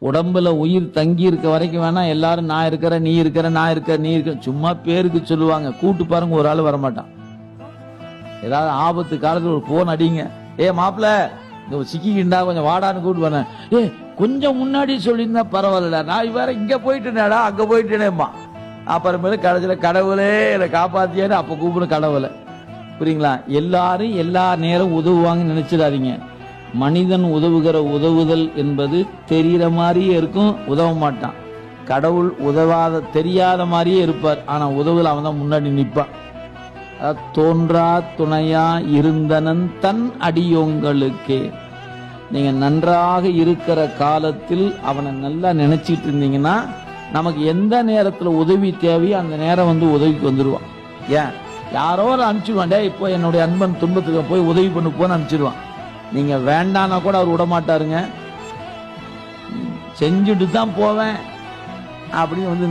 உடம்புல உயிர் தங்கி இருக்க வரைக்கும் வேணா எல்லாரும் நான் இருக்கிற நீ இருக்கிற நான் இருக்க நீ இருக்க சும்மா பேருக்கு சொல்லுவாங்க. கூட்டு பாருங்க, ஒரு ஆள் வரமாட்டான். ஏதாவது ஆபத்து காலத்துல ஒரு போன் அடிங்க, ஏ மாப்பிள்ள இந்த சிக்கிக்கிண்டா கொஞ்சம் வாடான்னு கூட்டு வரேன். ஏ கொஞ்சம் முன்னாடி சொல்லியிருந்தா பரவாயில்ல, நான் வேற இங்க போயிட்டேனேடா அங்க போயிட்டேனேம்மா. அப்புறமேல கடைசியில கடவுளே என்னை காப்பாத்தியாரு அப்ப கூப்பிடு கடவுளை. புரியுங்களா? எல்லாரும் எல்லா நேரம் உதவுவாங்கன்னு நினைச்சிடாதீங்க. மனிதன் உதவுகிற உதவுதல் என்பது தெரிகிற மாதிரியே இருக்கும், உதவ மாட்டான். கடவுள் உதவாத தெரியாத மாதிரியே இருப்பார், ஆனா உதவுதல் அவன் தான் முன்னாடி நிற்பான். தோன்றா துணையா இருந்தனன் தன் அடியோங்களுக்கே. நீங்க நன்றாக இருக்கிற காலத்தில் அவனை நல்லா நினைச்சிட்டு இருந்தீங்கன்னா நமக்கு எந்த நேரத்துல உதவி தேவையோ அந்த நேரம் வந்து உதவிக்கு வந்துடுவான். ஏன் யாரோ அனுப்பிச்சிடுவான், டே இப்போ என்னுடைய அன்பன் துன்பத்துக்கு போய் உதவி பண்ணு போன்னு அனுப்பிச்சிடுவான். நீங்க வேண்டான்னா கூட அவர் விட மாட்டாருங்க. செஞ்சுட்டு தான் போவேன் அப்படின்னு வந்து